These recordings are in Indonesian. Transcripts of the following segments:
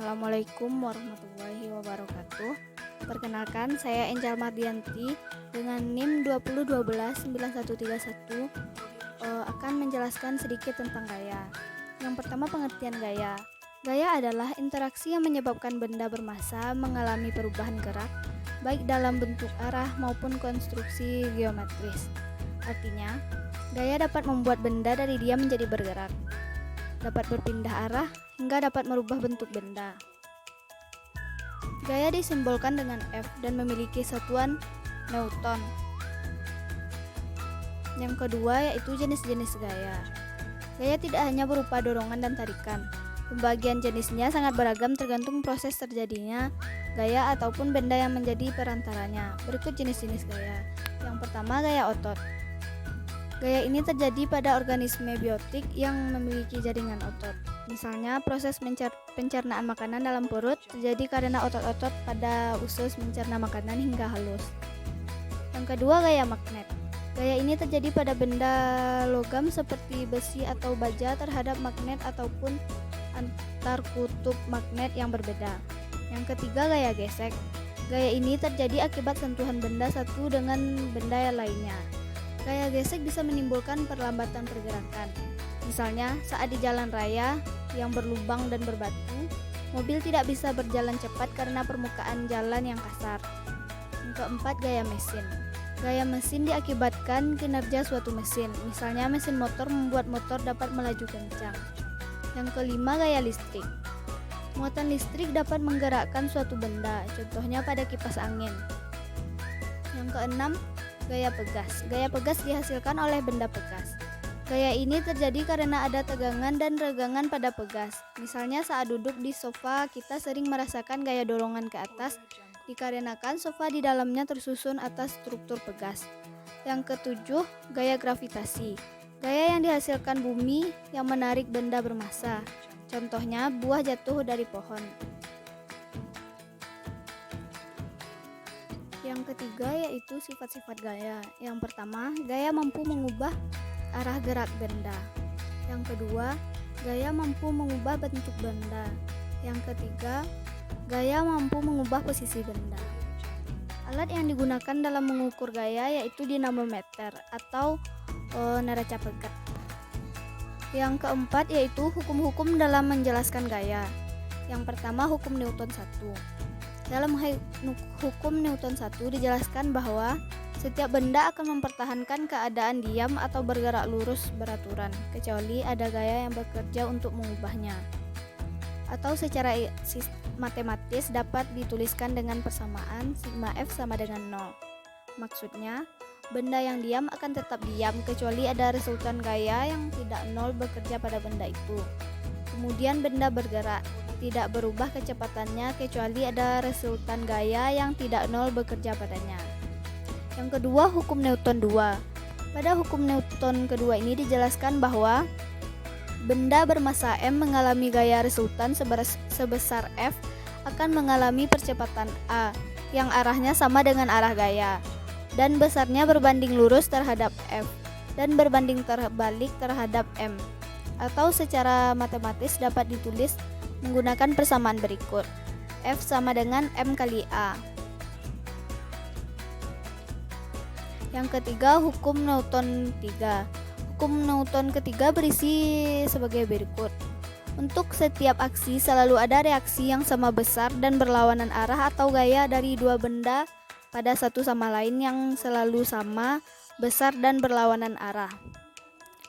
Assalamualaikum warahmatullahi wabarakatuh. Perkenalkan, saya Enjal Mardianti dengan NIM 20129131 akan menjelaskan sedikit tentang gaya. Yang pertama, pengertian gaya. Gaya adalah interaksi yang menyebabkan benda bermassa mengalami perubahan gerak, baik dalam bentuk arah maupun konstruksi geometris. Artinya, gaya dapat membuat benda dari diam menjadi bergerak, dapat berpindah arah, hingga dapat merubah bentuk benda. Gaya disimbolkan dengan F dan memiliki satuan Newton. Yang kedua yaitu jenis-jenis gaya. Gaya tidak hanya berupa dorongan dan tarikan. Pembagian jenisnya sangat beragam tergantung proses terjadinya gaya ataupun benda yang menjadi perantaranya. Berikut jenis-jenis gaya. Yang pertama, gaya otot. Gaya ini terjadi pada organisme biotik yang memiliki jaringan otot. Misalnya, proses pencernaan makanan dalam perut terjadi karena otot-otot pada usus mencerna makanan hingga halus. Yang kedua, gaya magnet. Gaya ini terjadi pada benda logam seperti besi atau baja terhadap magnet ataupun antar kutub magnet yang berbeda. Yang ketiga, gaya gesek. Gaya ini terjadi akibat sentuhan benda satu dengan benda yang lainnya. Gaya gesek bisa menimbulkan perlambatan pergerakan. Misalnya, saat di jalan raya yang berlubang dan berbatu, mobil tidak bisa berjalan cepat karena permukaan jalan yang kasar. Yang keempat, gaya mesin. Gaya mesin diakibatkan kinerja suatu mesin. Misalnya, mesin motor membuat motor dapat melaju kencang. Yang kelima, gaya listrik. Muatan listrik dapat menggerakkan suatu benda, contohnya pada kipas angin. Yang keenam, gaya pegas. Gaya pegas dihasilkan oleh benda pegas. Gaya ini terjadi karena ada tegangan dan regangan pada pegas. Misalnya saat duduk di sofa, kita sering merasakan gaya dorongan ke atas dikarenakan sofa di dalamnya tersusun atas struktur pegas. Yang ketujuh, gaya gravitasi. Gaya yang dihasilkan bumi yang menarik benda bermassa. Contohnya buah jatuh dari pohon. Yang ketiga yaitu sifat-sifat gaya. Yang pertama, gaya mampu mengubah arah gerak benda. Yang kedua, gaya mampu mengubah bentuk benda. Yang ketiga, gaya mampu mengubah posisi benda. Alat yang digunakan dalam mengukur gaya yaitu dinamometer atau neraca pegat. Yang keempat yaitu hukum-hukum dalam menjelaskan gaya. Yang pertama, hukum Newton 1. Dalam hukum Newton 1 dijelaskan bahwa setiap benda akan mempertahankan keadaan diam atau bergerak lurus beraturan, kecuali ada gaya yang bekerja untuk mengubahnya. Atau secara matematis dapat dituliskan dengan persamaan sigma F sama dengan 0. Maksudnya, benda yang diam akan tetap diam kecuali ada resultan gaya yang tidak 0 bekerja pada benda itu. Kemudian benda bergerak, tidak berubah kecepatannya kecuali ada resultan gaya yang tidak 0 bekerja padanya. Yang kedua, hukum Newton 2. Pada hukum Newton kedua ini dijelaskan bahwa benda bermassa M mengalami gaya resultan sebesar F akan mengalami percepatan A yang arahnya sama dengan arah gaya dan besarnya berbanding lurus terhadap F dan berbanding terbalik terhadap M. Atau secara matematis dapat ditulis menggunakan persamaan berikut. F sama dengan M kali A. Yang ketiga, hukum Newton 3. Hukum Newton ketiga berisi sebagai berikut. Untuk setiap aksi selalu ada reaksi yang sama besar dan berlawanan arah atau gaya dari dua benda pada satu sama lain yang selalu sama besar dan berlawanan arah.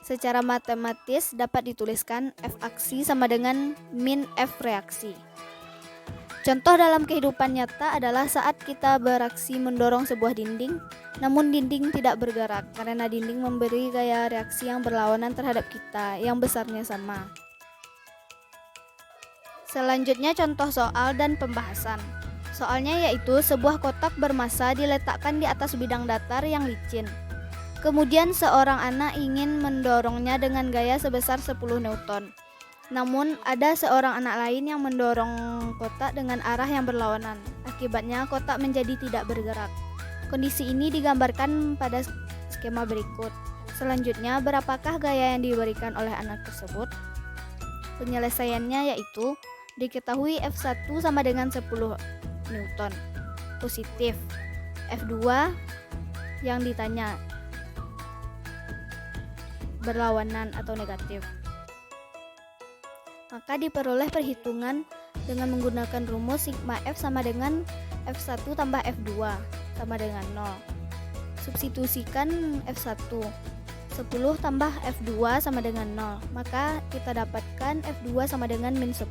Secara matematis dapat dituliskan F aksi sama dengan min F reaksi. Contoh dalam kehidupan nyata adalah saat kita beraksi mendorong sebuah dinding, namun dinding tidak bergerak karena dinding memberi gaya reaksi yang berlawanan terhadap kita yang besarnya sama. Selanjutnya contoh soal dan pembahasan. Soalnya yaitu sebuah kotak bermassa diletakkan di atas bidang datar yang licin. Kemudian seorang anak ingin mendorongnya dengan gaya sebesar 10 Newton. Namun ada seorang anak lain yang mendorong kotak dengan arah yang berlawanan. Akibatnya kotak menjadi tidak bergerak. Kondisi ini digambarkan pada skema berikut. Selanjutnya, berapakah gaya yang diberikan oleh anak tersebut? Penyelesaiannya yaitu Diketahui F1 sama dengan 10 Newton, positif. F2 yang ditanya, berlawanan atau negatif. Maka diperoleh perhitungan dengan menggunakan rumus sigma F sama dengan F1 tambah F2 sama dengan 0. Substitusikan F1, 10 tambah F2 sama dengan 0, maka kita dapatkan F2 sama dengan min 10.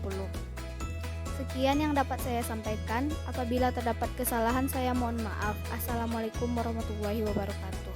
Sekian yang dapat saya sampaikan. Apabila terdapat kesalahan saya mohon maaf. Assalamualaikum warahmatullahi wabarakatuh.